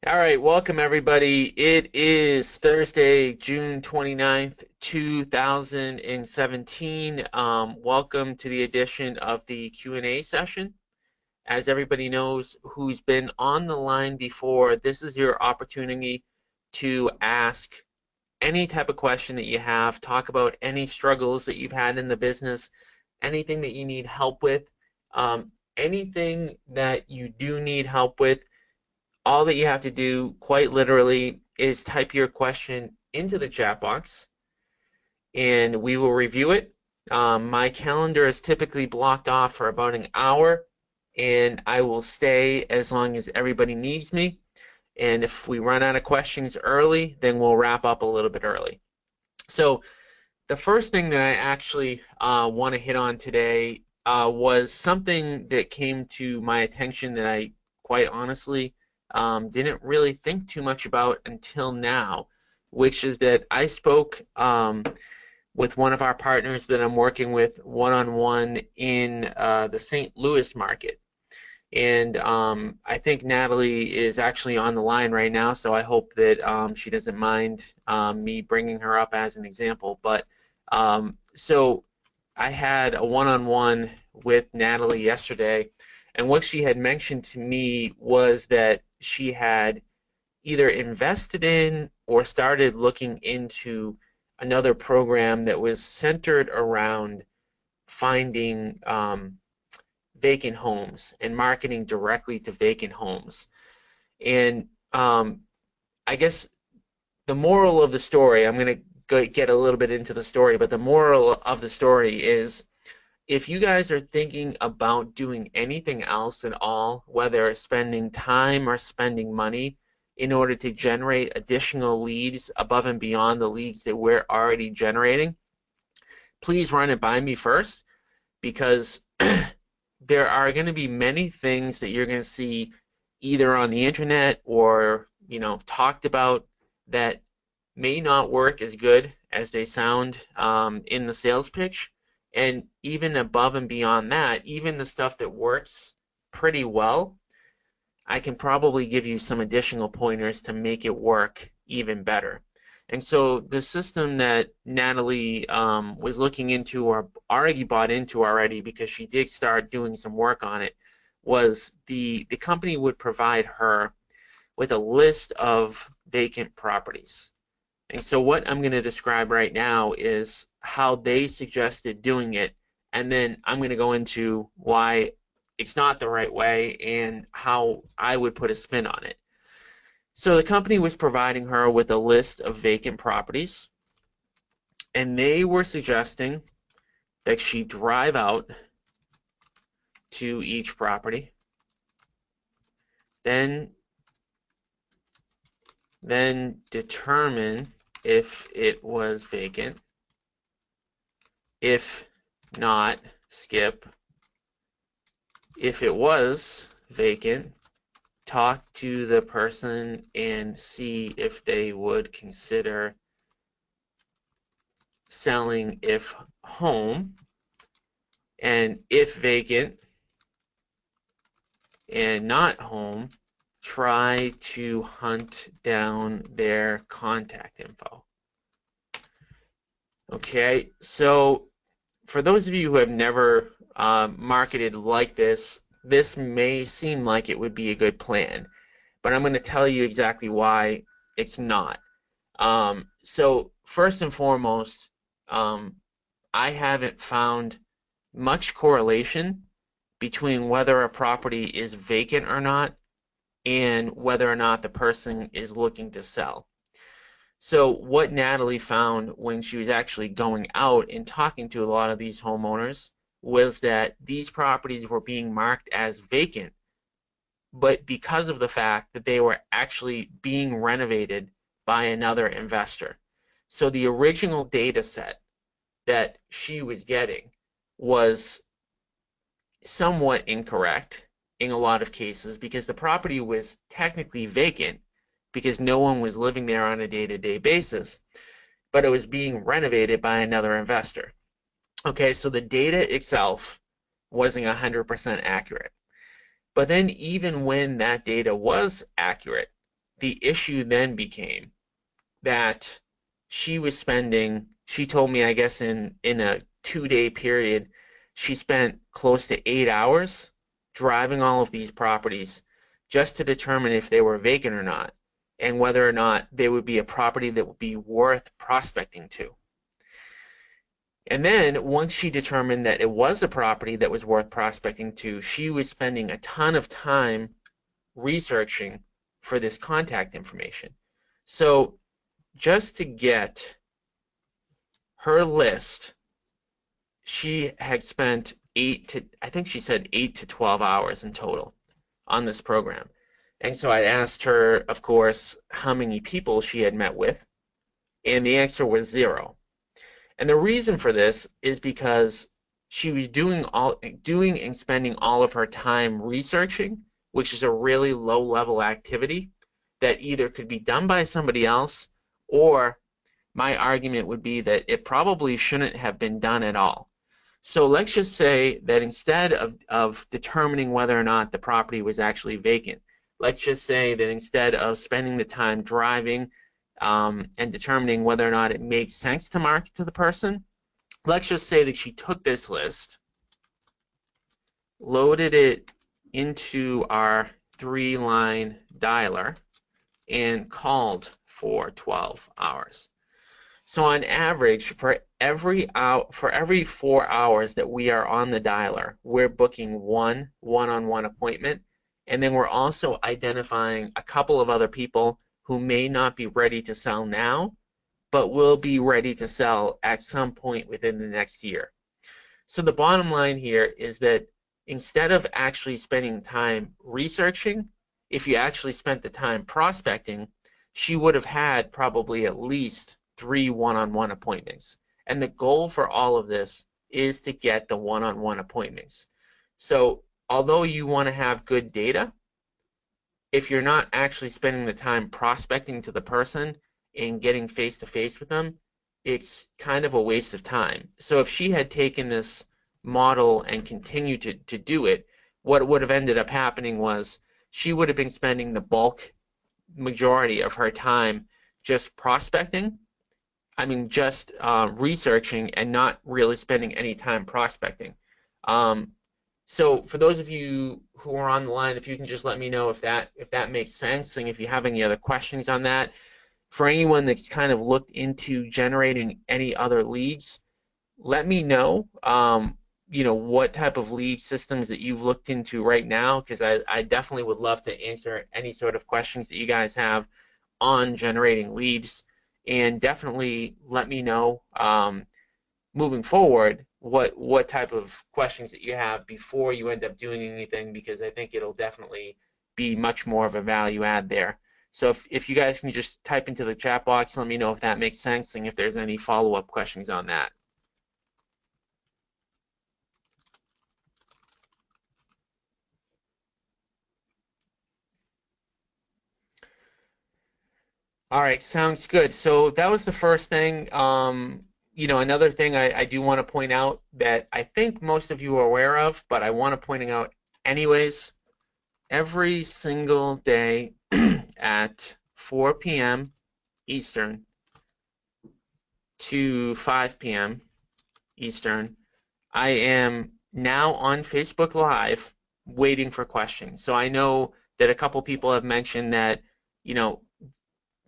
All right, welcome everybody. It is Thursday, June 29th, 2017. Welcome to the edition of the Q&A session. As everybody knows who's been on the line before, this is your opportunity to ask any type of question that you have, talk about any struggles that you've had in the business, anything that you need help with, anything that you do need help with. All that you have to do, quite literally, is type your question into the chat box and we will review it. My calendar is typically blocked off for about an hour, and I will stay as long as everybody needs me. And if we run out of questions early, then we'll wrap up a little bit early. So the first thing that I actually want to hit on today was something that came to my attention that I quite honestly didn't really think too much about until now, which is that I spoke with one of our partners that I'm working with one-on-one in the St. Louis market. And I think Natalie is actually on the line right now, so I hope that she doesn't mind me bringing her up as an example. But so I had a one-on-one with Natalie yesterday, and what she had mentioned to me was that she had either invested in or started looking into another program that was centered around finding vacant homes and marketing directly to vacant homes. And I guess the moral of the story, I'm going to get a little bit into the story, but the moral of the story is if you guys are thinking about doing anything else at all, whether spending time or spending money in order to generate additional leads above and beyond the leads that we're already generating, please run it by me first, because there are going to be many things that you're going to see either on the internet or talked about that may not work as good as they sound in the sales pitch. And even above and beyond that, even the stuff that works pretty well, I can probably give you some additional pointers to make it work even better. And so the system that Natalie was looking into or already bought into already, because she did start doing some work on it, was the company would provide her with a list of vacant properties. And so what I'm going to describe right now is how they suggested doing it, and then I'm going to go into why it's not the right way and how I would put a spin on it. So the company was providing her with a list of vacant properties, and they were suggesting that she drive out to each property, then determine if it was vacant. If not, skip. If it was vacant, talk to the person and see if they would consider selling if home, and if vacant and not home, try to hunt down their contact info. Okay, so for those of you who have never marketed like this, this may seem like it would be a good plan, but I'm going to tell you exactly why it's not. So first and foremost, I haven't found much correlation between whether a property is vacant or not and whether or not the person is looking to sell. So what Natalie found when she was actually going out and talking to a lot of these homeowners was that these properties were being marked as vacant, but because of the fact that they were actually being renovated by another investor. So the original data set that she was getting was somewhat incorrect in a lot of cases, because the property was technically vacant because no one was living there on a day-to-day basis, but it was being renovated by another investor. Okay, so the data itself wasn't 100% accurate. But then even when that data was accurate, the issue then became that she told me, I guess in a 2-day period, she spent close to 8 hours driving all of these properties just to determine if they were vacant or not, and whether or not they would be a property that would be worth prospecting to. And then once she determined that it was a property that was worth prospecting to, she was spending a ton of time researching for this contact information. So just to get her list, she had spent I think she said 8 to 12 hours in total on this program. And so I asked her, of course, how many people she had met with, and the answer was 0. And the reason for this is because she was doing and spending all of her time researching, which is a really low-level activity that either could be done by somebody else, or my argument would be that it probably shouldn't have been done at all. So let's just say that instead of determining whether or not the property was actually vacant, let's just say that instead of spending the time driving and determining whether or not it makes sense to market to the person, let's just say that she took this list, loaded it into our 3-line dialer, and called for 12 hours. So on average, for every 4 hours that we are on the dialer, we're booking one one-on-one appointment, and then we're also identifying a couple of other people who may not be ready to sell now, but will be ready to sell at some point within the next year. So the bottom line here is that instead of actually spending time researching, if you actually spent the time prospecting, she would have had probably at least 3 one-on-one appointments. And the goal for all of this is to get the one-on-one appointments. So although you want to have good data, if you're not actually spending the time prospecting to the person and getting face-to-face with them, it's kind of a waste of time. So if she had taken this model and continued to do it, what would have ended up happening was she would have been spending the bulk majority of her time just prospecting, just researching, and not really spending any time prospecting. So for those of you who are on the line, if you can just let me know if that makes sense, and if you have any other questions on that. For anyone that's kind of looked into generating any other leads, let me know, what type of lead systems that you've looked into right now, because I definitely would love to answer any sort of questions that you guys have on generating leads. And definitely let me know moving forward what type of questions that you have before you end up doing anything, because I think it'll definitely be much more of a value add there. So if you guys can just type into the chat box, let me know if that makes sense and if there's any follow-up questions on that. All right, sounds good. So that was the first thing. Another thing I do want to point out that I think most of you are aware of, but I want to point it out anyways. Every single day at 4 p.m. Eastern to 5 p.m. Eastern, I am now on Facebook Live waiting for questions. So I know that a couple people have mentioned that,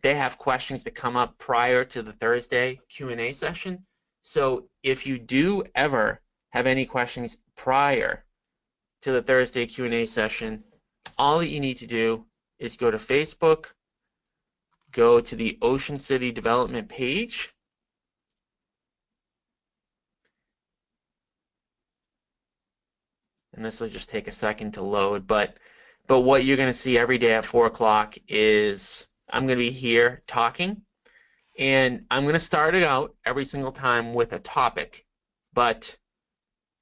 they have questions that come up prior to the Thursday Q&A session. So if you do ever have any questions prior to the Thursday Q&A session, all that you need to do is go to Facebook, go to the Ocean City Development page, and this will just take a second to load, but what you're going to see every day at 4 o'clock is I'm going to be here talking, and I'm going to start it out every single time with a topic, but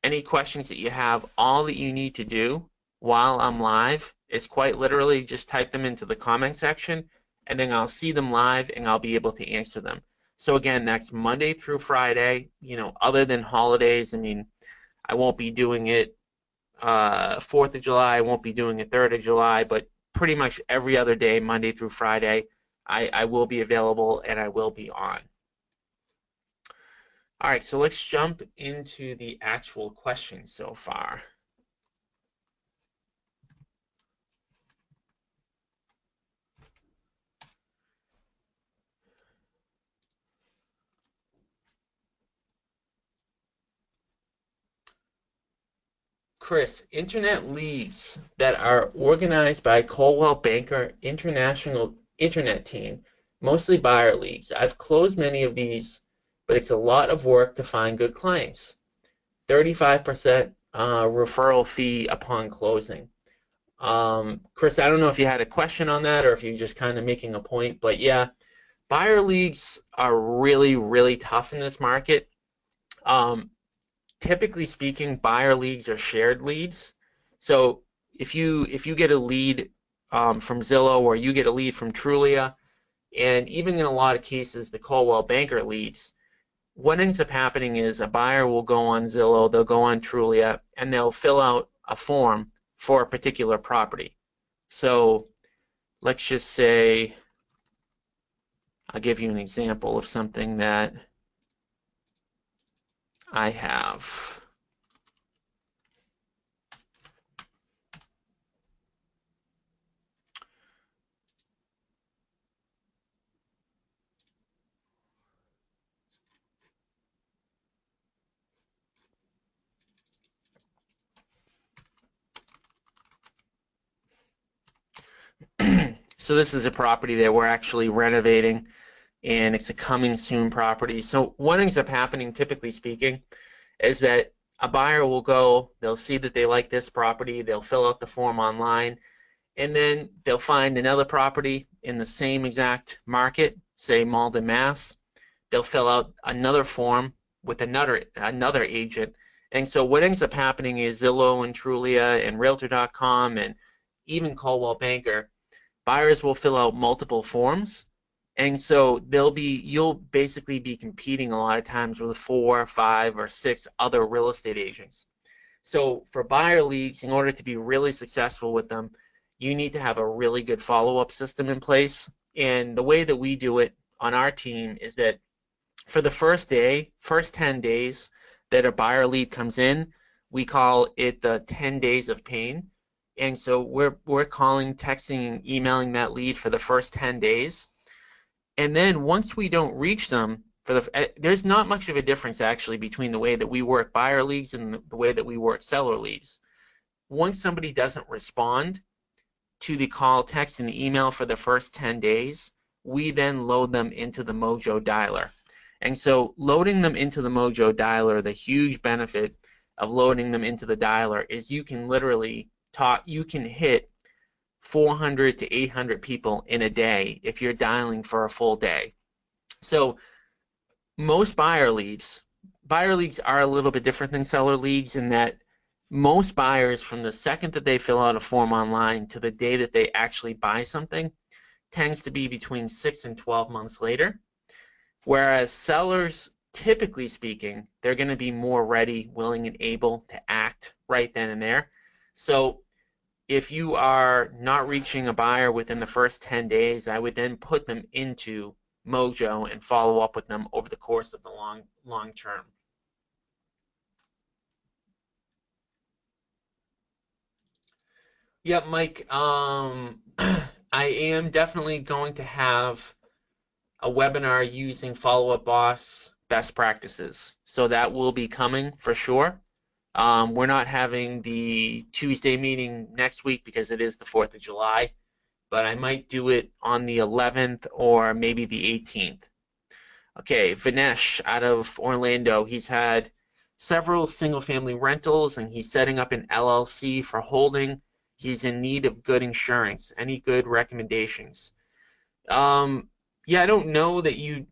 any questions that you have, all that you need to do while I'm live is quite literally just type them into the comment section, and then I'll see them live and I'll be able to answer them. So again, that's Monday through Friday, other than holidays. I won't be doing it 4th of July, I won't be doing it 3rd of July, but pretty much every other day, Monday through Friday, I will be available and I will be on. All right, so let's jump into the actual questions so far. Chris, internet leagues that are organized by Coldwell Banker International Internet Team, mostly buyer leagues. I've closed many of these, but it's a lot of work to find good clients. 35% referral fee upon closing. Chris, I don't know if you had a question on that or if you're just kind of making a point, but yeah, buyer leagues are really, really tough in this market. Typically speaking, buyer leads are shared leads. So if you get a lead from Zillow or you get a lead from Trulia, and even in a lot of cases the Coldwell Banker leads, what ends up happening is a buyer will go on Zillow, they'll go on Trulia, and they'll fill out a form for a particular property. So let's just say, I'll give you an example of something that I have. So this is a property that we're actually renovating, and it's a coming soon property. So what ends up happening, typically speaking, is that a buyer will go, they'll see that they like this property, they'll fill out the form online, and then they'll find another property in the same exact market, say Malden, Mass. They'll fill out another form with another agent. And so what ends up happening is Zillow and Trulia and Realtor.com and even Coldwell Banker, buyers will fill out multiple forms, and so you'll basically be competing a lot of times with 4, 5, or 6 other real estate agents. So for buyer leads, in order to be really successful with them, you need to have a really good follow-up system in place. And the way that we do it on our team is that for the first 10 days that a buyer lead comes in, we call it the 10 days of pain. And so we're calling, texting, and emailing that lead for the first 10 days. And then once we don't reach them, there's not much of a difference actually between the way that we work buyer leads and the way that we work seller leads. Once somebody doesn't respond to the call, text, and the email for the first 10 days, we then load them into the Mojo dialer. And so loading them into the Mojo dialer, the huge benefit of loading them into the dialer is you can literally you can hit 400 to 800 people in a day if you're dialing for a full day. So most buyer leads are a little bit different than seller leads in that most buyers, from the second that they fill out a form online to the day that they actually buy something, tends to be between 6 and 12 months later. Whereas sellers, typically speaking, they're going to be more ready, willing, and able to act right then and there. So if you are not reaching a buyer within the first 10 days, I would then put them into Mojo and follow up with them over the course of the long term. Yep, Mike, I am definitely going to have a webinar using Follow Up Boss best practices. So that will be coming for sure. We're not having the Tuesday meeting next week because it is the 4th of July, but I might do it on the 11th or maybe the 18th. Okay, Vinesh out of Orlando, he's had several single-family rentals and he's setting up an LLC for holding. He's in need of good insurance. Any good recommendations? Yeah, I don't know that you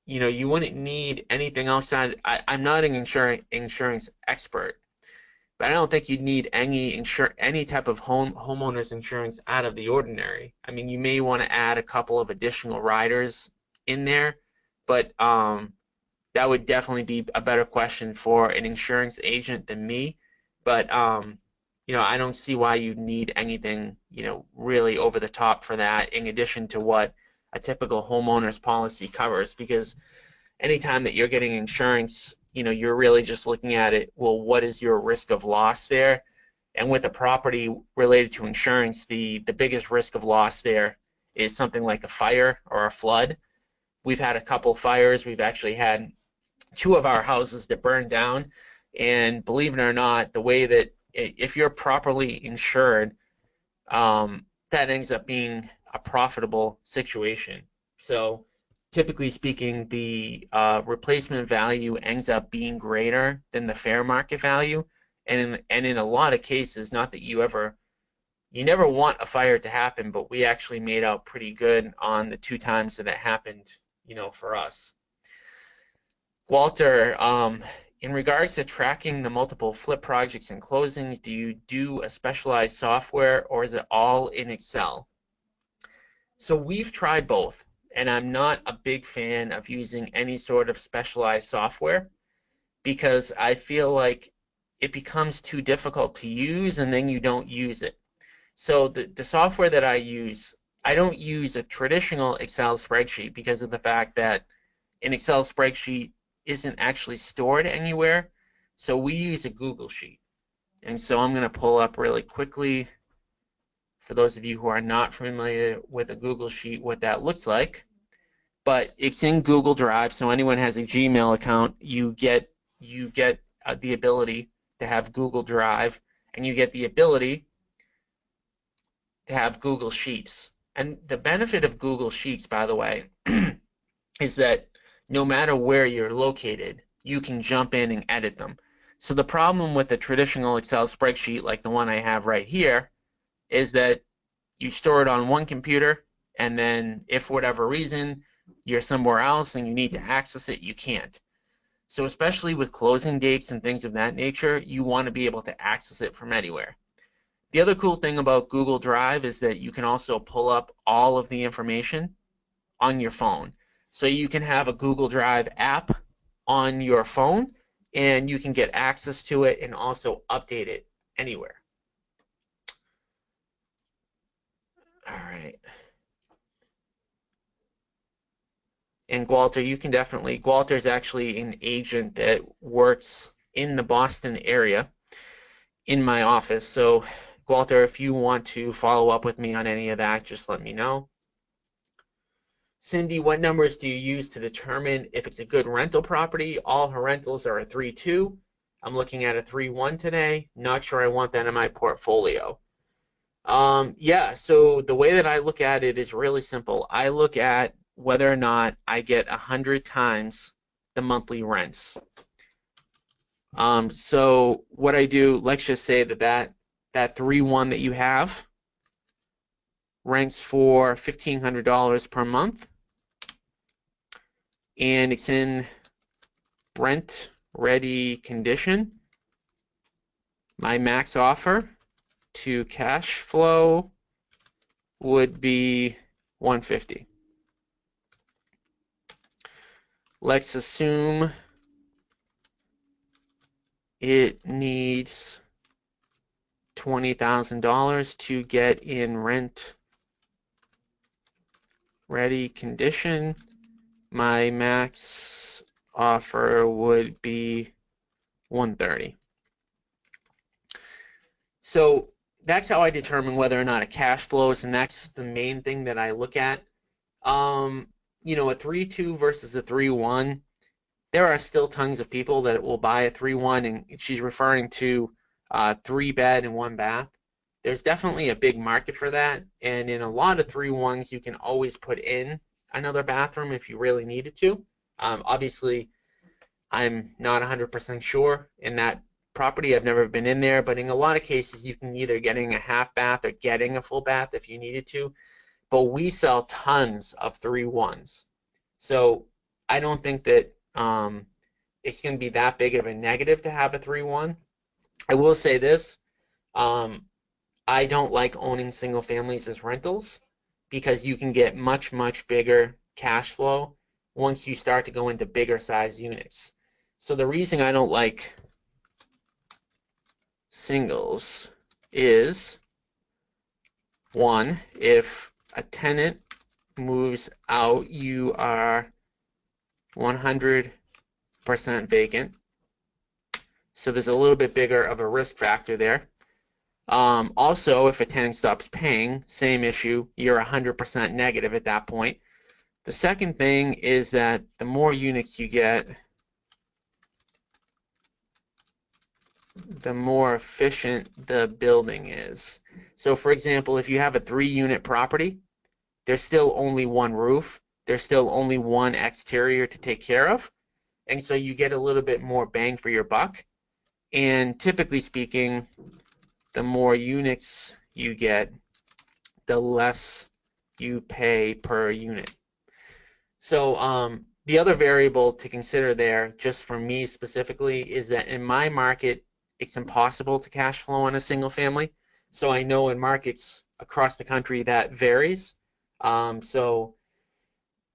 wouldn't need anything outside. I'm not an insurance expert, but I don't think you'd need any type of homeowners insurance out of the ordinary. I mean, you may want to add a couple of additional riders in there, but that would definitely be a better question for an insurance agent than me. But I don't see why you'd need anything, really over the top for that, in addition to what a typical homeowner's policy covers, because anytime that you're getting insurance, you're really just looking at it, well, what is your risk of loss there? And with a property related to insurance, the biggest risk of loss there is something like a fire or a flood. We've had a couple fires. We've actually had two of our houses that burned down. And believe it or not, the way that if you're properly insured, that ends up being a profitable situation. So typically speaking, the replacement value ends up being greater than the fair market value. And in a lot of cases, not that you never want a fire to happen, but we actually made out pretty good on the two times that it happened, for us. Walter, in regards to tracking the multiple flip projects and closings, do you do a specialized software or is it all in Excel? So we've tried both, and I'm not a big fan of using any sort of specialized software because I feel like it becomes too difficult to use and then you don't use it. So the software that I use, I don't use a traditional Excel spreadsheet because of the fact that an Excel spreadsheet isn't actually stored anywhere. So we use a Google Sheet. And so I'm going to pull up really quickly, for those of you who are not familiar with a Google Sheet, what that looks like. But it's in Google Drive, so anyone has a Gmail account, you get the ability to have Google Drive, and you get the ability to have Google Sheets. And the benefit of Google Sheets, by the way, is that no matter where you're located, you can jump in and edit them. So the problem with a traditional Excel spreadsheet like the one I have right here is that you store it on one computer, and then if for whatever reason you're somewhere else and you need to access it, you can't. So especially with closing dates and things of that nature, you want to be able to access it from anywhere. The other cool thing about Google Drive is that you can also pull up all of the information on your phone. So you can have a Google Drive app on your phone and you can get access to it and also update it anywhere. All right. And Walter, you can definitely, Walter's actually an agent that works in the Boston area in my office. So Walter, if you want to follow up with me on any of that, just let me know. Cindy, what numbers do you use to determine if it's a good rental property? All her rentals are a 3.2. I'm looking at a 3.1 today. Not sure I want that in my portfolio. Yeah, so the way that I look at it is really simple. I look at whether or not I get 100 times the monthly rents. So what I do, let's just say that 3.1 that you have rents for $1,500 per month, and it's in rent ready condition. My max offer to cash flow would be $150. Let's assume it needs $20,000 to get in rent ready condition. My max offer would be $130. So that's how I determine whether or not a cash flows, and that's the main thing that I look at. A 3.2 versus a 3.1, there are still tons of people that will buy a 3.1, and she's referring to 3-bed and 1-bath. There's definitely a big market for that, and in a lot of 3.1s, you can always put in another bathroom if you really needed to. Obviously, I'm not 100% sure in that property. I've never been in there, but in a lot of cases, you can either getting a half bath or getting a full bath if you needed to. But we sell tons of 3.1s, so I don't think that it's going to be that big of a negative to have a 3.1. I will say this. I don't like owning single families as rentals because you can get much, much bigger cash flow once you start to go into bigger size units. So the reason I don't like singles is, one, if a tenant moves out, you are 100% vacant. So there's a little bit bigger of a risk factor there. Also, if a tenant stops paying, same issue, you're 100% negative at that point. The second thing is that the more units you get, the more efficient the building is. So for example, if you have a 3-unit property, there's still only one roof, there's still only one exterior to take care of, and so you get a little bit more bang for your buck. And typically speaking, the more units you get, the less you pay per unit. So the other variable to consider there, just for me specifically, is that in my market, it's impossible to cash flow on a single family. So I know in markets across the country that varies. So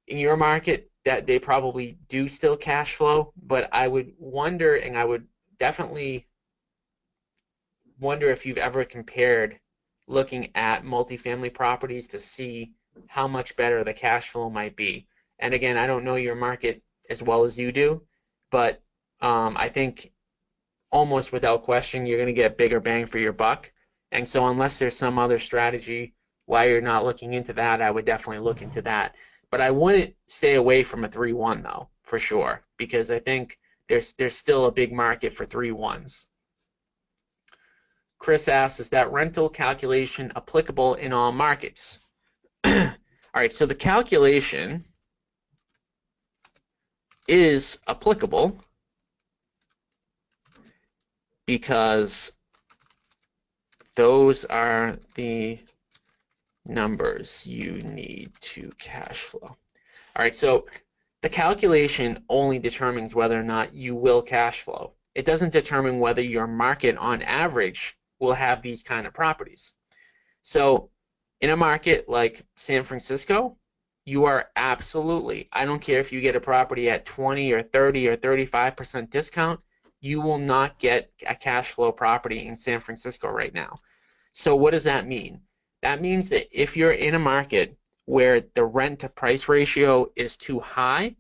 in your market, that they probably do still cash flow, but I would wonder, and I would definitely wonder if you've ever compared looking at multifamily properties to see how much better the cash flow might be. And again, I don't know your market as well as you do, but I think almost without question you're going to get bigger bang for your buck. And so unless there's some other strategy why you're not looking into that, I would definitely look into that. But I wouldn't stay away from a 3-1 though, for sure, because I think there's still a big market for 3-1s. Chris asks, is that rental calculation applicable in all markets? All right, so the calculation is applicable because those are the numbers you need to cash flow. All right, so the calculation only determines whether or not you will cash flow. It doesn't determine whether your market on average will have these kind of properties. So in a market like San Francisco, you are absolutely, I don't care if you get a property at 20 or 30 or 35% discount, you will not get a cash flow property in San Francisco right now. So what does that mean? That means that if you're in a market where the rent to price ratio is too high,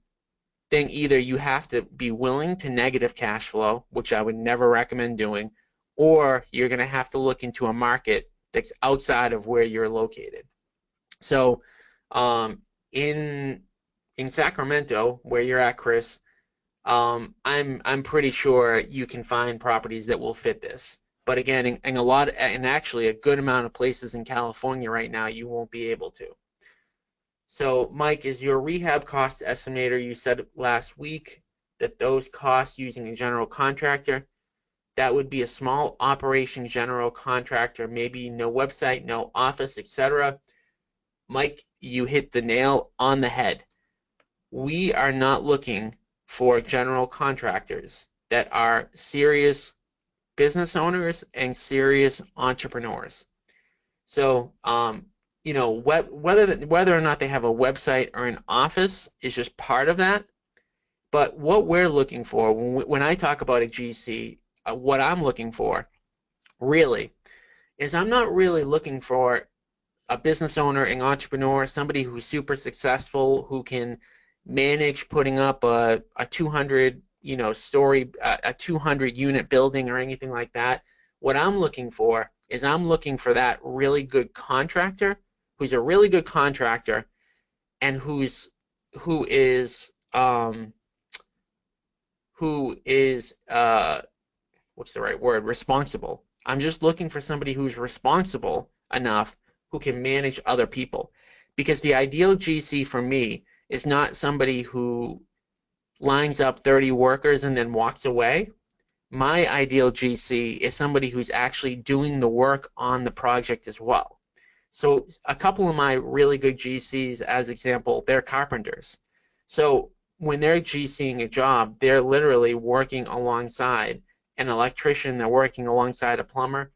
then either you have to be willing to negative cash flow, which I would never recommend doing, or you're going to have to look into a market that's outside of where you're located. So in Sacramento, where you're at, Chris, I'm pretty sure you can find properties that will fit this. But again, in actually a good amount of places in California right now, you won't be able to. So Mike, is your rehab cost estimator, you said last week that those costs using a general contractor, that would be a small operation general contractor, maybe no website, no office, etc. Mike, you hit the nail on the head. We are not looking for general contractors that are serious business owners and serious entrepreneurs. So, you know, whether or not they have a website or an office is just part of that. But what we're looking for, when I talk about a GC, what I'm looking for really is I'm not really looking for a business owner, an entrepreneur, somebody who's super successful, who can manage putting up a 200 story, a 200 unit building or anything like that. What I'm looking for is I'm looking for that really good contractor who's a really good contractor and who is what's the right word? Responsible. I'm just looking for somebody who's responsible enough who can manage other people. Because the ideal GC for me is not somebody who lines up 30 workers and then walks away. My ideal GC is somebody who's actually doing the work on the project as well. So a couple of my really good GCs, as example, they're carpenters. So when they're GCing a job, they're literally working alongside an electrician, they're working alongside a plumber.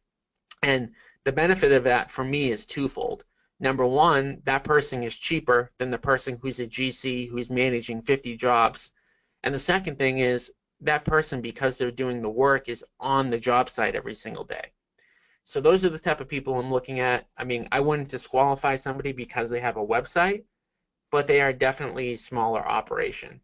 And the benefit of that for me is twofold. Number one, that person is cheaper than the person who's a GC who's managing 50 jobs. And the second thing is that person, because they're doing the work, is on the job site every single day. So those are the type of people I'm looking at. I mean, I wouldn't disqualify somebody because they have a website, but they are definitely a smaller operation.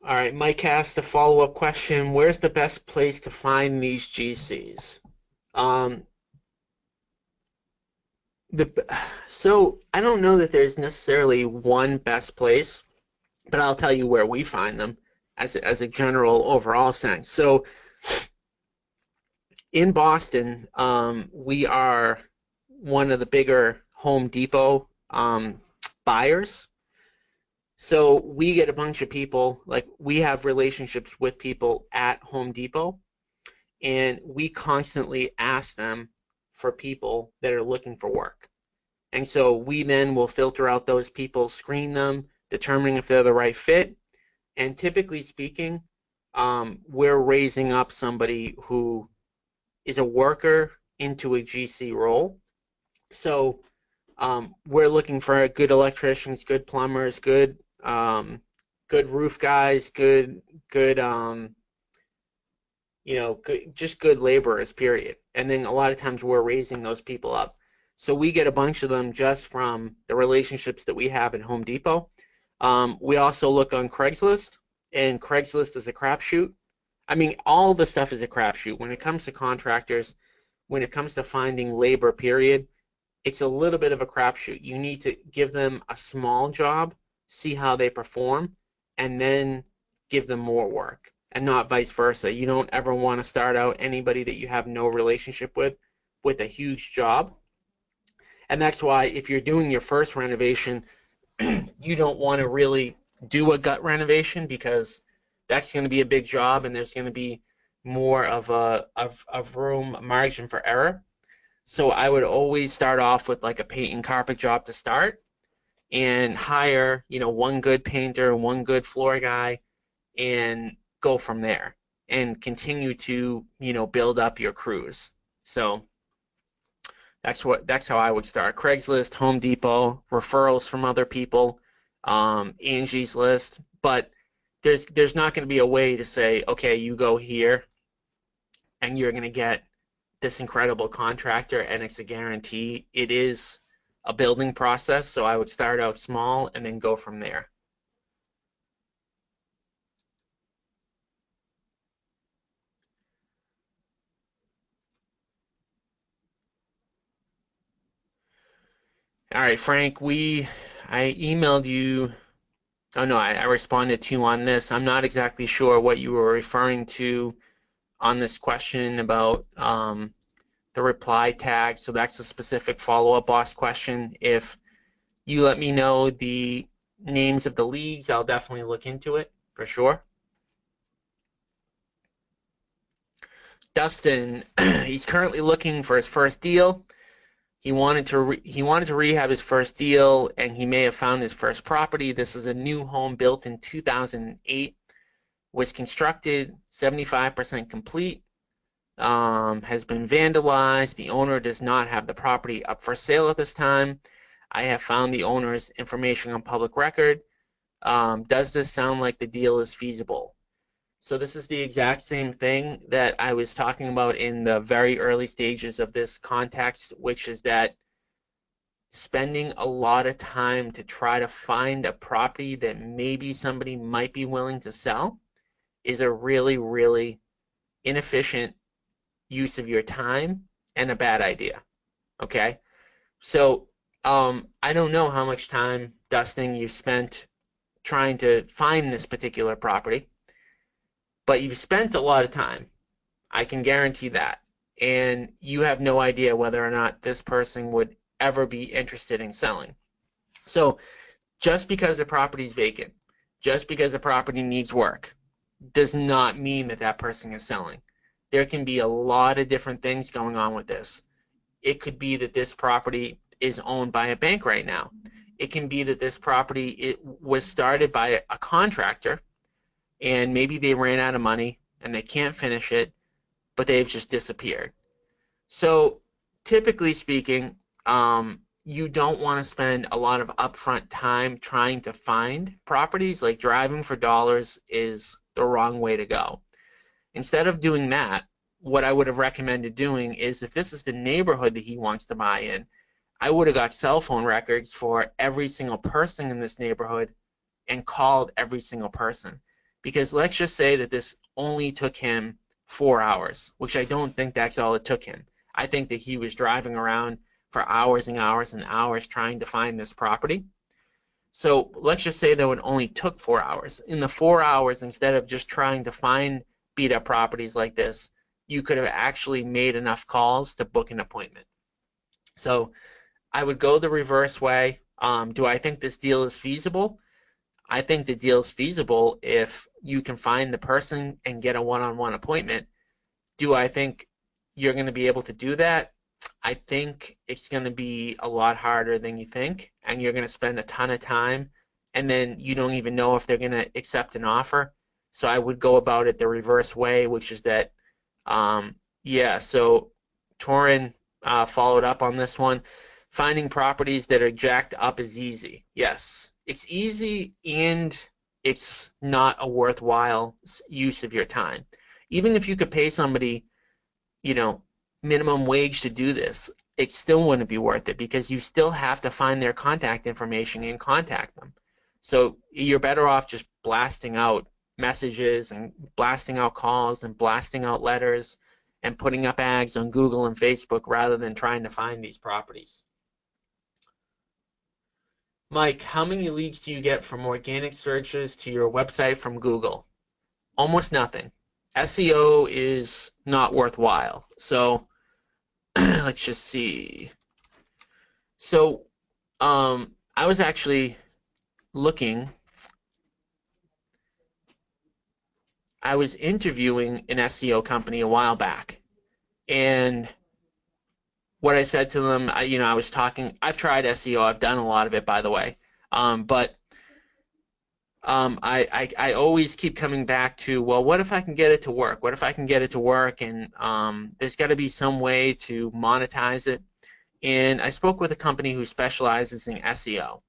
All right, Mike asked a follow-up question. Where's the best place to find these GCs? Um, the so I don't know that there's necessarily one best place, but I'll tell you where we find them as a general overall sense. So in Boston, we are one of the bigger Home Depot buyers. So we get a bunch of people, like we have relationships with people at Home Depot, and we constantly ask them for people that are looking for work. And so we then will filter out those people, screen them, determining if they're the right fit. And typically speaking, we're raising up somebody who is a worker into a GC role. So we're looking for good electricians, good plumbers, good roof guys, good just good laborers, period. And then a lot of times we're raising those people up. So we get a bunch of them just from the relationships that we have at Home Depot. We also look on Craigslist, and Craigslist is a crapshoot. I mean, all the stuff is a crapshoot. When it comes to contractors, when it comes to finding labor, period, it's a little bit of a crapshoot. You need to give them a small job, see how they perform, and then give them more work, and not vice versa. You don't ever want to start out anybody that you have no relationship with a huge job. And that's why if you're doing your first renovation, you don't want to really do a gut renovation, because that's going to be a big job and there's going to be more of room margin for error. So I would always start off with like a paint and carpet job to start, and hire, one good painter, one good floor guy, and go from there and continue to, build up your crews. So that's how I would start. Craigslist, Home Depot, referrals from other people, Angie's List. But there's not going to be a way to say, okay, you go here and you're going to get this incredible contractor and it's a guarantee. It is a building process, so I would start out small and then go from there. All right, Frank, I emailed you. Oh no, I responded to you on this. I'm not exactly sure what you were referring to on this question about the reply tag. So that's a specific follow-up boss question. If you let me know the names of the leagues, I'll definitely look into it for sure. Dustin, he's currently looking for his first deal. He wanted to rehab his first deal, and he may have found his first property. This is a new home built in 2008, was constructed 75% complete, has been vandalized. The owner does not have the property up for sale at this time. I have found the owner's information on public record. Does this sound like the deal is feasible? So this is the exact same thing that I was talking about in the very early stages of this context, which is that spending a lot of time to try to find a property that maybe somebody might be willing to sell is a really, really inefficient use of your time and a bad idea. Okay? So I don't know how much time, Dustin, you spent trying to find this particular property, but you've spent a lot of time. I can guarantee that. And you have no idea whether or not this person would ever be interested in selling. So just because a property is vacant, just because a property needs work, does not mean that that person is selling. There can be a lot of different things going on with this. It could be that this property is owned by a bank right now. It can be that this property was started by a contractor, and maybe they ran out of money and they can't finish it, but they've just disappeared. So typically speaking, you don't want to spend a lot of upfront time trying to find properties. Like driving for dollars is the wrong way to go. Instead of doing that, what I would have recommended doing is, if this is the neighborhood that he wants to buy in, I would have got cell phone records for every single person in this neighborhood and called every single person. Because let's just say that this only took him 4 hours, which I don't think that's all it took him. I think that he was driving around for hours and hours and hours trying to find this property. So let's just say that it only took 4 hours. In the 4 hours, instead of just trying to find beat up properties like this, you could have actually made enough calls to book an appointment. So I would go the reverse way. Do I think this deal is feasible? I think the deal is feasible if you can find the person and get a one-on-one appointment. Do I think you're going to be able to do that? I think it's going to be a lot harder than you think, and you're going to spend a ton of time, and then you don't even know if they're going to accept an offer. So I would go about it the reverse way, which is that, so Torin followed up on this one. Finding properties that are jacked up is easy. Yes, it's easy, and it's not a worthwhile use of your time. Even if you could pay somebody, minimum wage to do this, it still wouldn't be worth it, because you still have to find their contact information and contact them. So you're better off just blasting out messages and blasting out calls and blasting out letters and putting up ads on Google and Facebook rather than trying to find these properties. Mike, how many leads do you get from organic searches to your website from Google? Almost nothing. SEO is not worthwhile. So let's just see. So I was actually looking. I was interviewing an SEO company a while back, and what I said to them, I was talking. I've tried SEO. I've done a lot of it, by the way, but I always keep coming back to, well, what if I can get it to work? What if I can get it to work? And there's got to be some way to monetize it. And I spoke with a company who specializes in SEO.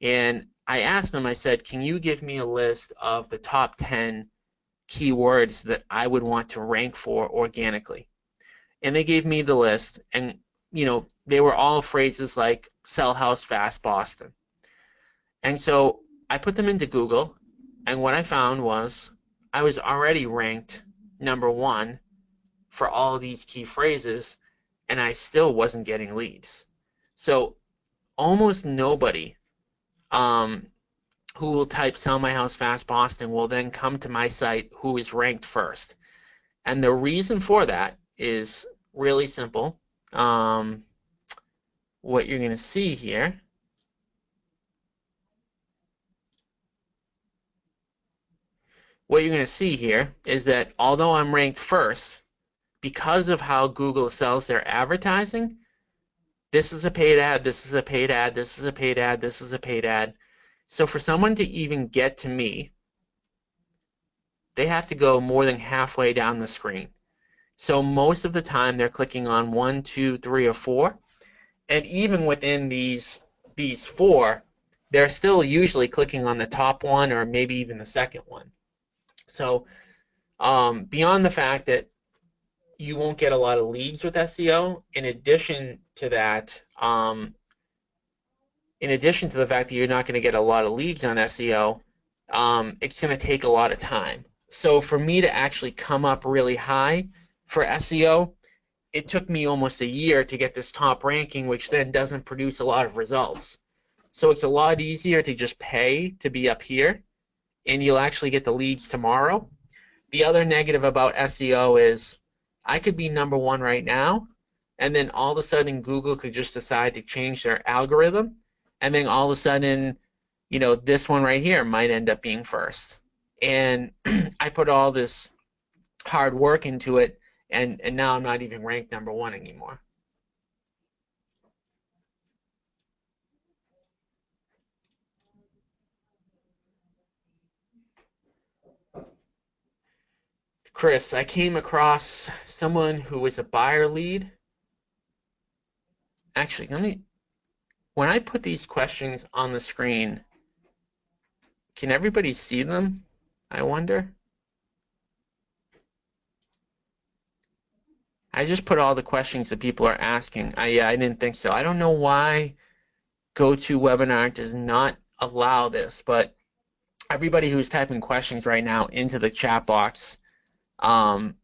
And I asked them, I said, can you give me a list of the top 10 keywords that I would want to rank for organically? And they gave me the list. And, they were all phrases like sell house fast Boston. And so I put them into Google, and what I found was I was already ranked #1 for all of these key phrases, and I still wasn't getting leads. So almost nobody who will type sell my house fast Boston will then come to my site who is ranked first. And the reason for that is really simple. What you're going to see here is that although I'm ranked first, because of how Google sells their advertising, this is a paid ad, this is a paid ad, this is a paid ad, this is a paid ad. So for someone to even get to me, they have to go more than halfway down the screen. So most of the time they're clicking on 1, 2, 3, or 4. And even within these 4, they're still usually clicking on the top one or maybe even the second one. So beyond the fact that you won't get a lot of leads with SEO, in addition to that, in addition to the fact that you're not going to get a lot of leads on SEO, it's going to take a lot of time. So for me to actually come up really high for SEO, it took me almost a year to get this top ranking, which then doesn't produce a lot of results. So it's a lot easier to just pay to be up here, and you'll actually get the leads tomorrow. The other negative about SEO is I could be #1 right now, and then all of a sudden Google could just decide to change their algorithm, and then all of a sudden, this one right here might end up being first. And I put all this hard work into it, and now I'm not even ranked #1 anymore. Chris, I came across someone who was a buyer lead. Actually, when I put these questions on the screen, can everybody see them? I wonder. I just put all the questions that people are asking. Yeah, I didn't think so. I don't know why GoToWebinar does not allow this, but everybody who's typing questions right now into the chat box, I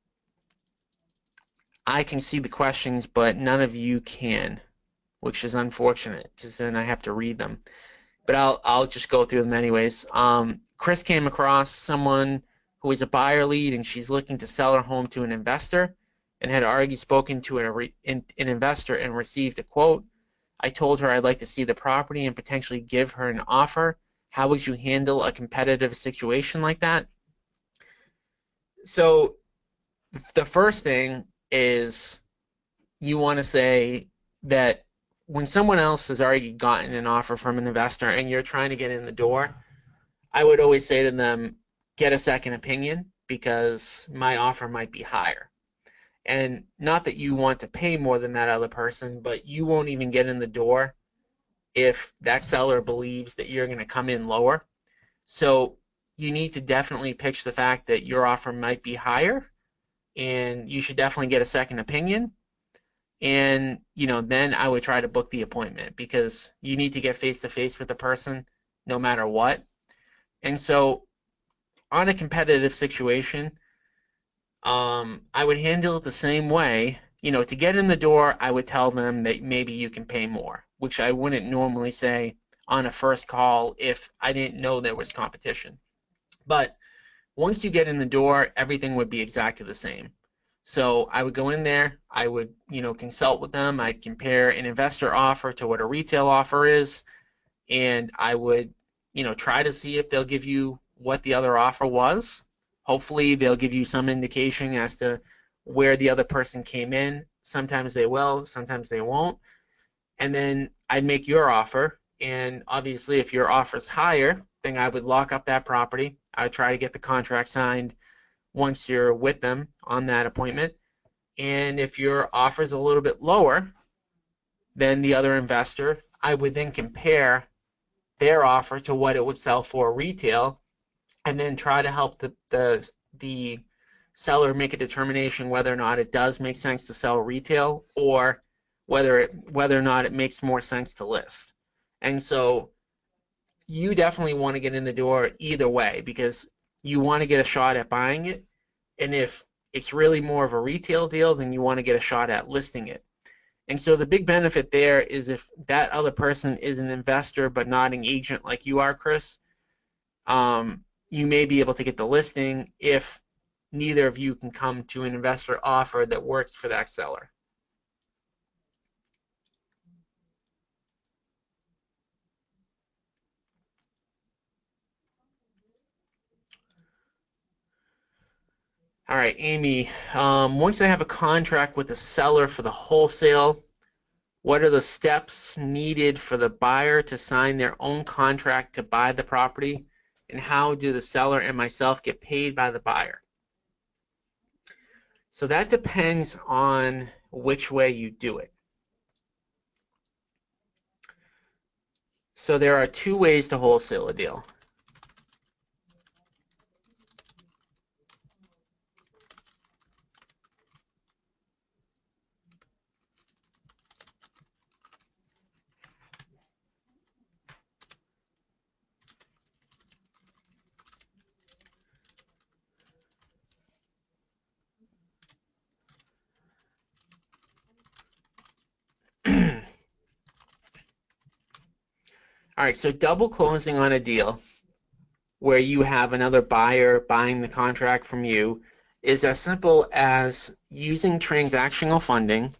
can see the questions, but none of you can, which is unfortunate because then I have to read them. But I'll just go through them anyways. Chris came across someone who is a buyer lead, and she's looking to sell her home to an investor, and had already spoken to an investor and received a quote. I told her I'd like to see the property and potentially give her an offer. How would you handle a competitive situation like that? So the first thing is you want to say that when someone else has already gotten an offer from an investor and you're trying to get in the door, I would always say to them, get a second opinion because my offer might be higher. And not that you want to pay more than that other person, but you won't even get in the door if that seller believes that you're going to come in lower. So you need to definitely pitch the fact that your offer might be higher and you should definitely get a second opinion. And then I would try to book the appointment because you need to get face to face with the person no matter what. And so on a competitive situation, I would handle it the same way. To get in the door, I would tell them that maybe you can pay more, which I wouldn't normally say on a first call if I didn't know there was competition. But once you get in the door, everything would be exactly the same. So I would go in there, I would, consult with them, I'd compare an investor offer to what a retail offer is, and I would, try to see if they'll give you what the other offer was. Hopefully they'll give you some indication as to where the other person came in. Sometimes they will, sometimes they won't. And then I'd make your offer, and obviously if your offer's higher, then I would lock up that property. I would try to get the contract signed once you're with them on that appointment. And if your offer's a little bit lower than the other investor, I would then compare their offer to what it would sell for retail, and then try to help the seller make a determination whether or not it does make sense to sell retail or whether or not it makes more sense to list. And so you definitely want to get in the door either way because you want to get a shot at buying it, and if it's really more of a retail deal, then you want to get a shot at listing it. And so the big benefit there is if that other person is an investor but not an agent like you are, Chris, you may be able to get the listing if neither of you can come to an investor offer that works for that seller. All right, Amy, once I have a contract with the seller for the wholesale, what are the steps needed for the buyer to sign their own contract to buy the property, and how do the seller and myself get paid by the buyer? So that depends on which way you do it. So there are two ways to wholesale a deal. All right, so double closing on a deal where you have another buyer buying the contract from you is as simple as using transactional funding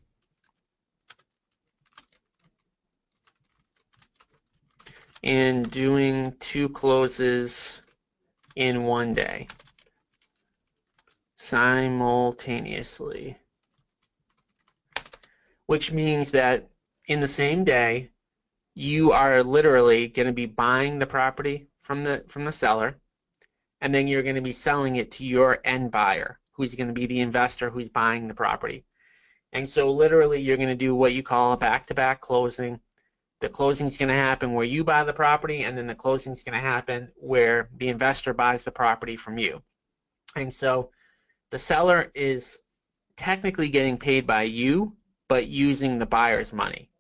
and doing two closes in one day simultaneously, which means that in the same day you are literally going to be buying the property from the seller, and then you're going to be selling it to your end buyer, who's going to be the investor who's buying the property. And so literally you're going to do what you call a back-to-back closing. The closing is going to happen where you buy the property, and then the closing is going to happen where the investor buys the property from you. And so the seller is technically getting paid by you, but using the buyer's money.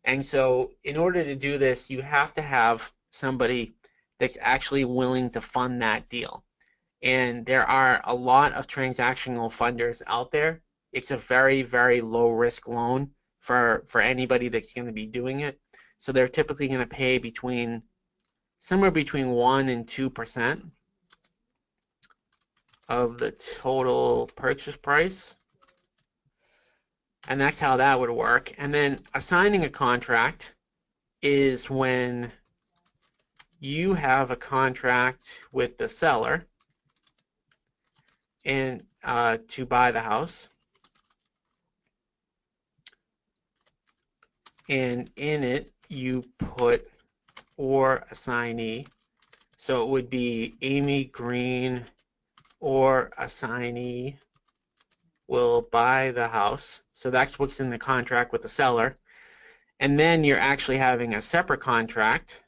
And so in order to do this, you have to have somebody that's actually willing to fund that deal. And there are a lot of transactional funders out there. It's a very, very low risk loan for anybody that's going to be doing it. So they're typically going to pay somewhere between 1 and 2% of the total purchase price. And that's how that would work. And then assigning a contract is when you have a contract with the seller and to buy the house. And in it, you put or assignee. So it would be Amy Green or assignee will buy the house. So that's what's in the contract with the seller. And then you're actually having a separate contract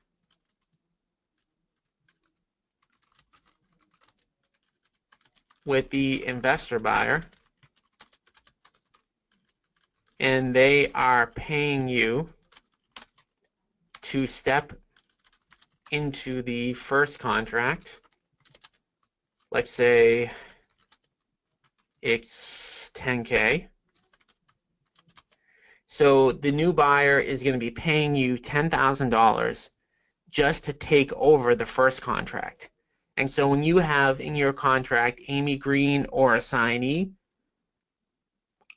with the investor buyer. And they are paying you to step into the first contract. Let's say it's 10K. So the new buyer is going to be paying you $10,000 just to take over the first contract. And so when you have in your contract Amy Green or assignee,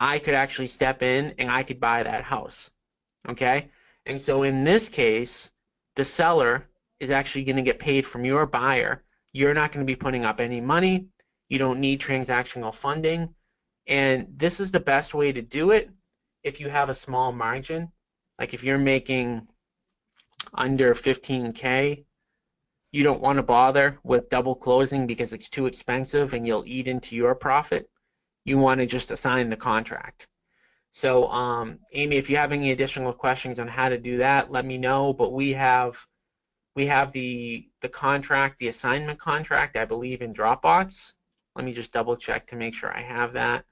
I could actually step in and I could buy that house. Okay? And so in this case, the seller is actually going to get paid from your buyer. You're not going to be putting up any money. You don't need transactional funding. And this is the best way to do it if you have a small margin. Like if you're making under 15K, you don't want to bother with double closing because it's too expensive and you'll eat into your profit. You want to just assign the contract. So Amy, if you have any additional questions on how to do that, let me know. But we have the contract, the assignment contract, I believe, in Dropbox. Let me just double check to make sure I have that.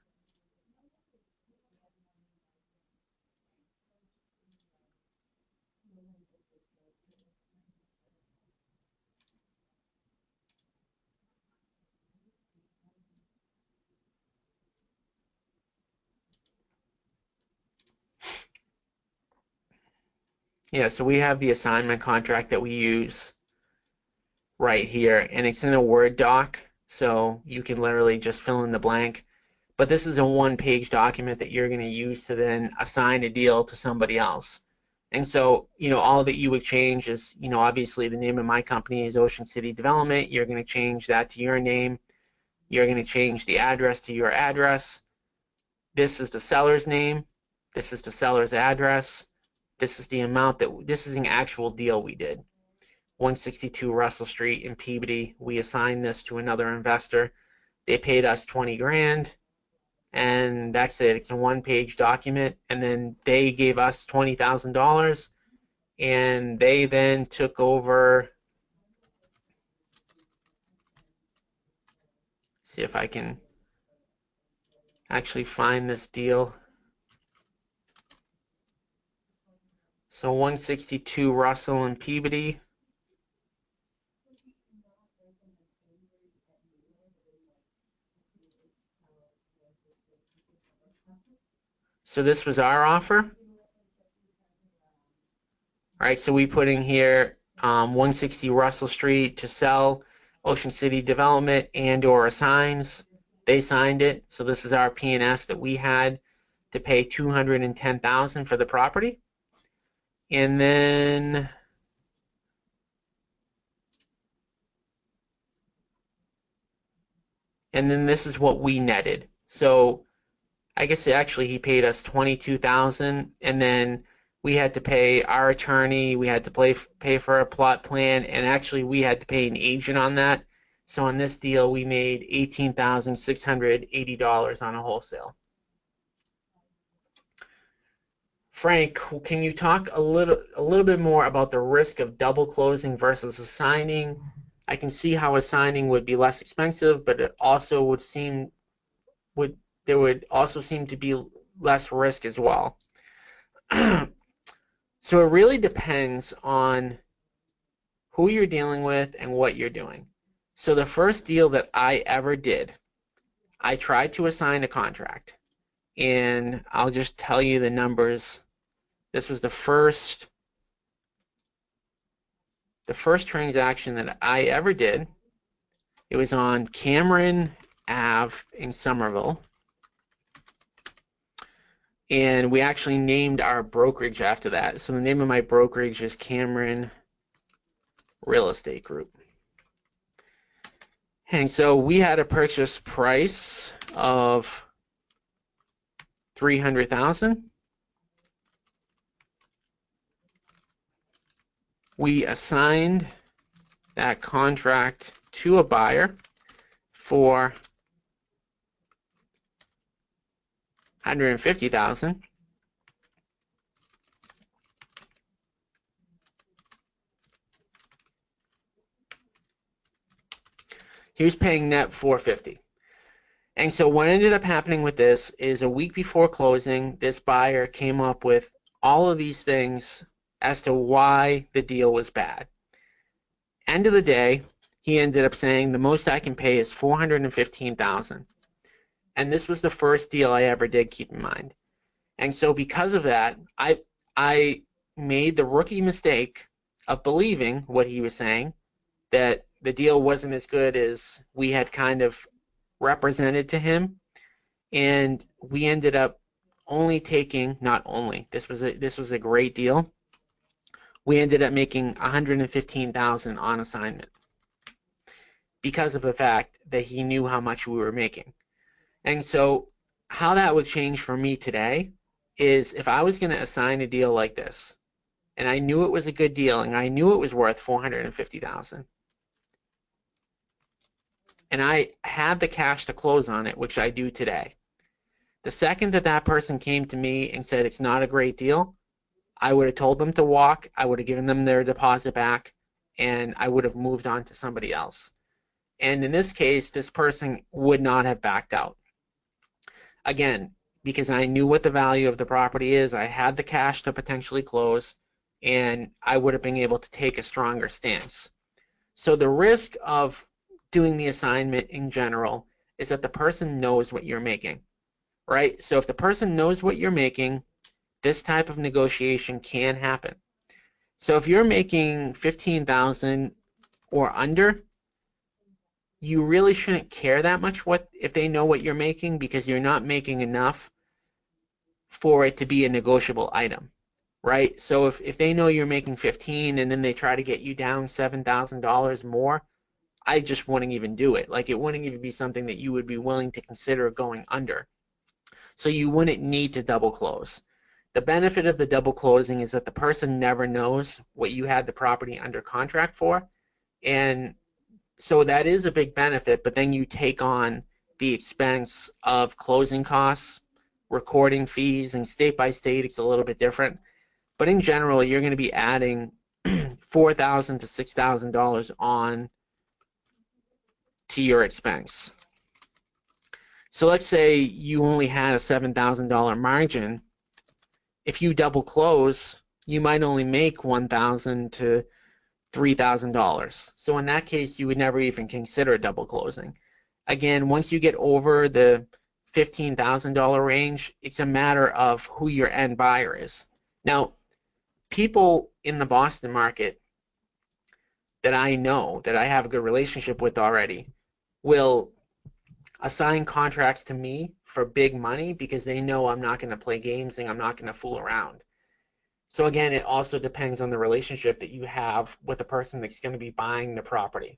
Yeah, so we have the assignment contract that we use right here, and it's in a Word doc, so you can literally just fill in the blank. But this is a one-page document that you're going to use to then assign a deal to somebody else. And so, all that you would change is, obviously the name of my company is Ocean City Development. You're going to change that to your name. You're going to change the address to your address. This is the seller's name. This is the seller's address. This is the amount this is an actual deal we did. 162 Russell Street in Peabody. We assigned this to another investor. They paid us 20 grand, and that's it. It's a one-page document, and then they gave us $20,000, and they then took over. See if I can actually find this deal. So 162 Russell and Peabody. So this was our offer. All right, so we put in here 160 Russell Street to sell, Ocean City Development and or assigns. They signed it. So this is our P&S that we had to pay $210,000 for the property. And then this is what we netted. So I guess actually he paid us $22,000, and then we had to pay our attorney, we had to pay for a plot plan, and actually we had to pay an agent on that. So on this deal, we made $18,680 on a wholesale. Frank, can you talk a little bit more about the risk of double closing versus assigning? I can see how assigning would be less expensive, but it also would there would also seem to be less risk as well. So it really depends on who you're dealing with and what you're doing. So the first deal that I ever did, I tried to assign a contract, and I'll just tell you the numbers. This was the first transaction that I ever did. It was on Cameron Ave in Somerville. And we actually named our brokerage after that. So the name of my brokerage is Cameron Real Estate Group. And so we had a purchase price of $300,000. We assigned that contract to a buyer for $150,000. He was paying net $450,000. And so what ended up happening with this is a week before closing, this buyer came up with all of these things as to why the deal was bad. End of the day, he ended up saying the most I can pay is $415,000. And this was the first deal I ever did, keep in mind. And so because of that, I made the rookie mistake of believing what he was saying, that the deal wasn't as good as we had kind of represented to him, and we ended up only taking, not only, this was a great deal. We ended up making $115,000 on assignment because of the fact that he knew how much we were making. And so how that would change for me today is if I was going to assign a deal like this, and I knew it was a good deal, and I knew it was worth $450,000, and I had the cash to close on it, which I do today. The second that that person came to me and said it's not a great deal, I would have told them to walk, I would have given them their deposit back, and I would have moved on to somebody else. And in this case, this person would not have backed out. Again, because I knew what the value of the property is, I had the cash to potentially close, and I would have been able to take a stronger stance. So the risk of doing the assignment in general is that the person knows what you're making, right? So if the person knows what you're making, this type of negotiation can happen. So if you're making $15,000 or under, you really shouldn't care that much if they know what you're making, because you're not making enough for it to be a negotiable item, right? So if they know you're making 15 and then they try to get you down $7,000 more, I just wouldn't even do it. Like, it wouldn't even be something that you would be willing to consider going under. So you wouldn't need to double close. The benefit of the double closing is that the person never knows what you had the property under contract for, and so that is a big benefit, but then you take on the expense of closing costs, recording fees, and state by state it's a little bit different. But in general, you're going to be adding $4,000 to $6,000 on to your expense. So let's say you only had a $7,000 margin. If you double close, you might only make $1,000 to $3,000. So in that case, you would never even consider double closing. Again, once you get over the $15,000 range, it's a matter of who your end buyer is. Now, people in the Boston market that I know, that I have a good relationship with already, will assign contracts to me for big money because they know I'm not going to play games and I'm not going to fool around. So again, it also depends on the relationship that you have with the person that's going to be buying the property.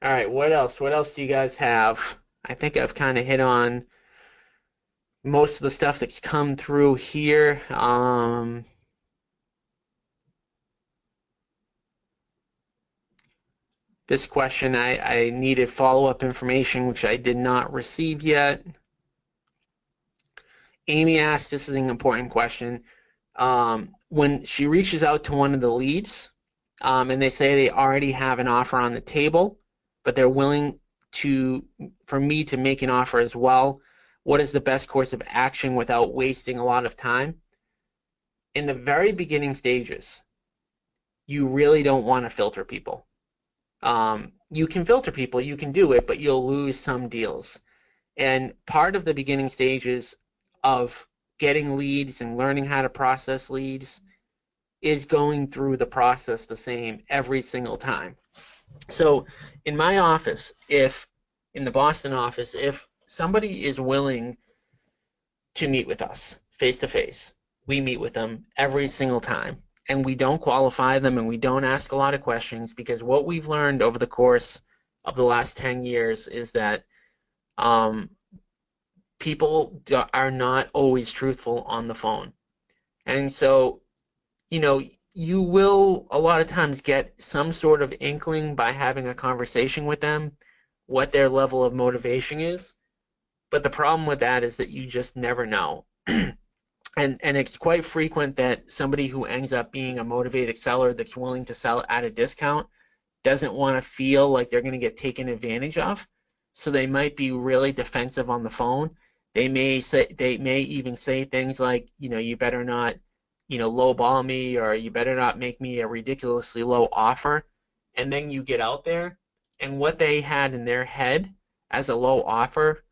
All right, what else? What else do you guys have? I think I've kind of hit on most of the stuff that's come through here. This question, I needed follow-up information, which I did not receive yet. Amy asked, this is an important question. When she reaches out to one of the leads, and they say they already have an offer on the table, but they're willing for me to make an offer as well, what is the best course of action without wasting a lot of time? In the very beginning stages, you really don't want to filter people. You can filter people, you can do it, but you'll lose some deals. And part of the beginning stages of getting leads and learning how to process leads is going through the process the same every single time. So in my office, in the Boston office, if somebody is willing to meet with us face to face, we meet with them every single time. And we don't qualify them and we don't ask a lot of questions, because what we've learned over the course of the last 10 years is that people are not always truthful on the phone. And so, you will a lot of times get some sort of inkling by having a conversation with them what their level of motivation is. But the problem with that is that you just never know. And it's quite frequent that somebody who ends up being a motivated seller that's willing to sell at a discount doesn't want to feel like they're going to get taken advantage of. So they might be really defensive on the phone. They may even say things like, you better not, lowball me, or you better not make me a ridiculously low offer. And then you get out there, and what they had in their head as a low offer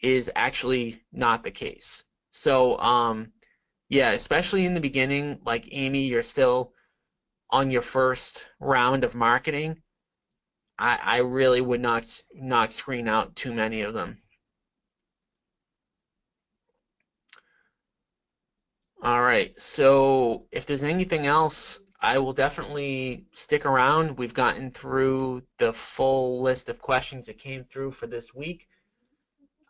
is actually not the case. So, yeah, especially in the beginning, like Amy, you're still on your first round of marketing. I really would not screen out too many of them. All right, so if there's anything else, I will definitely stick around. We've gotten through the full list of questions that came through for this week.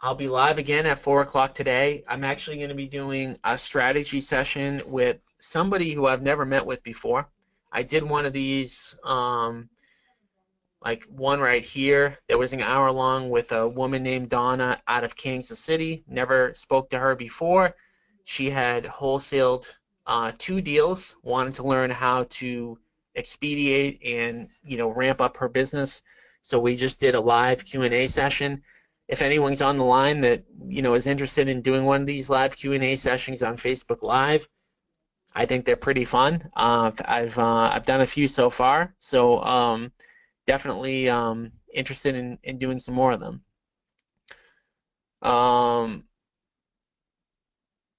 I'll be live again at 4 o'clock today. I'm actually going to be doing a strategy session with somebody who I've never met with before. I did one of these, like one right here. There was an hour long with a woman named Donna out of Kansas City. Never spoke to her before. She had wholesaled 2 deals, wanted to learn how to expedite and ramp up her business. So we just did a live Q&A session. If anyone's on the line that is interested in doing one of these live Q&A sessions on Facebook Live, I think they're pretty fun. I've done a few so far, so definitely interested in doing some more of them.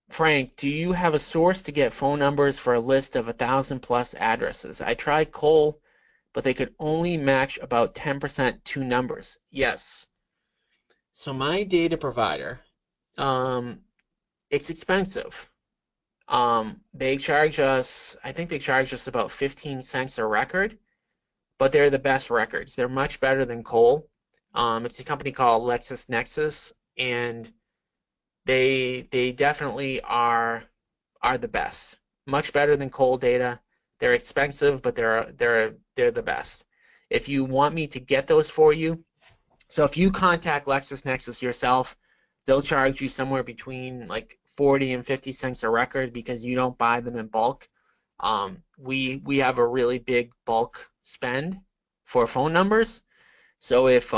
Frank, do you have a source to get phone numbers for a list of 1,000+ addresses? I tried Cole, but they could only match about 10% two numbers. Yes. So my data provider, it's expensive. They charge us, I think they charge us about 15 cents a record, but they're the best records. They're much better than Cole. It's a company called LexisNexis, and they definitely are the best. Much better than Cole data. They're expensive, but they're the best. If you want me to get those for you, so if you contact LexisNexis yourself, they'll charge you somewhere between like 40 and 50 cents a record because you don't buy them in bulk. We have a really big bulk spend for phone numbers. So if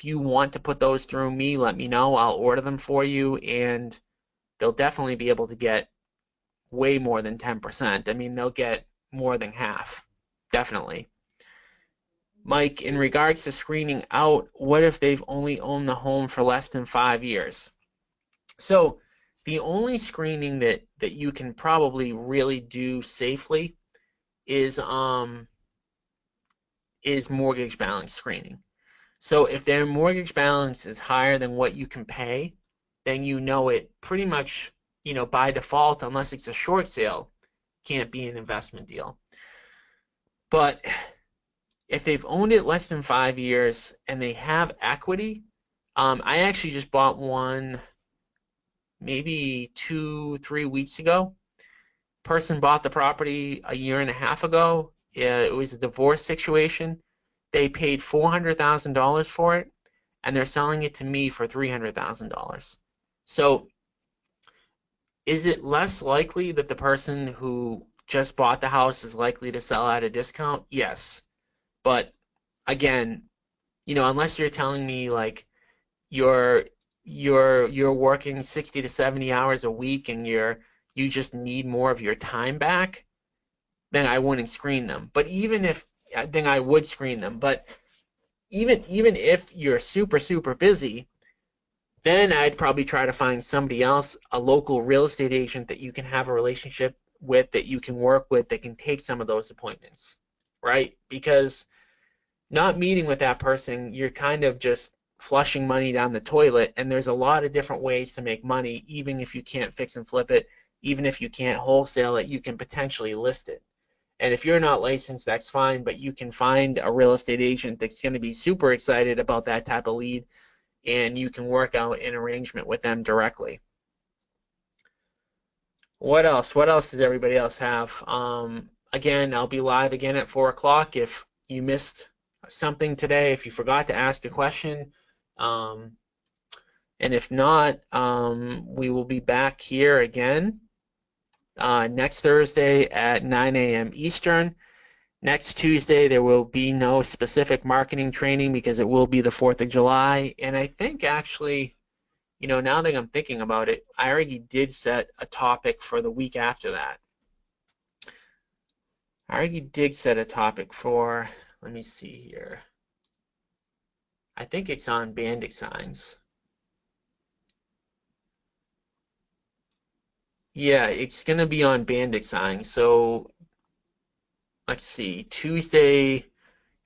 you want to put those through me, let me know. I'll order them for you, and they'll definitely be able to get way more than 10%. I mean, they'll get more than half, definitely. Mike, in regards to screening out, what if they've only owned the home for less than 5 years? So the only screening that you can probably really do safely is mortgage balance screening. So if their mortgage balance is higher than what you can pay, then it pretty much, by default, unless it's a short sale, can't be an investment deal. But if they've owned it less than 5 years and they have equity, I actually just bought one maybe 2, 3 weeks ago. Person bought the property a year and a half ago. Yeah, it was a divorce situation. They paid $400,000 for it, and they're selling it to me for $300,000. So is it less likely that the person who just bought the house is likely to sell at a discount? Yes. But again, unless you're telling me like you're you're working 60 to 70 hours a week and you just need more of your time back, then I wouldn't screen them. But even if then I would screen them. But even if you're super super busy, then I'd probably try to find somebody else, a local real estate agent that you can have a relationship with, that you can work with, that can take some of those appointments, right? Because not meeting with that person, you're kind of just flushing money down the toilet, and there's a lot of different ways to make money, even if you can't fix and flip it, even if you can't wholesale it, you can potentially list it. And if you're not licensed, that's fine, but you can find a real estate agent that's going to be super excited about that type of lead, and you can work out an arrangement with them directly. What else? What else does everybody else have? Again, I'll be live again at 4 o'clock. If you missed something today, if you forgot to ask a question, um, and if not, we will be back here again next Thursday at 9 a.m. Eastern. Next Tuesday, there will be no specific marketing training because it will be the 4th of July. And I think actually, now that I'm thinking about it, I already did set a topic for the week after that. I already did set a topic for, let me see here. I think it's on bandit signs. Yeah, it's going to be on bandit signs. So let's see, Tuesday,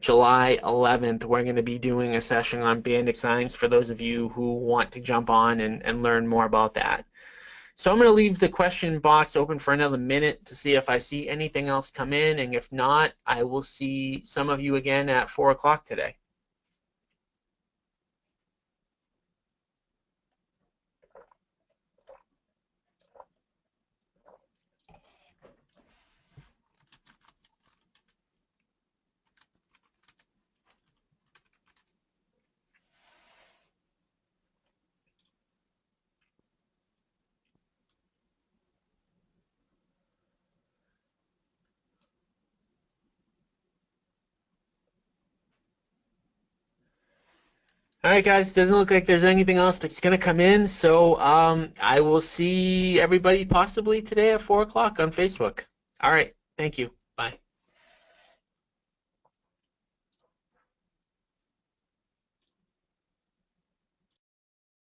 July 11th, we're going to be doing a session on bandit signs for those of you who want to jump on and learn more about that. So I'm going to leave the question box open for another minute to see if I see anything else come in, and if not, I will see some of you again at 4 o'clock today. All right, guys, doesn't look like there's anything else that's going to come in, so I will see everybody possibly today at 4 o'clock on Facebook. All right, thank you.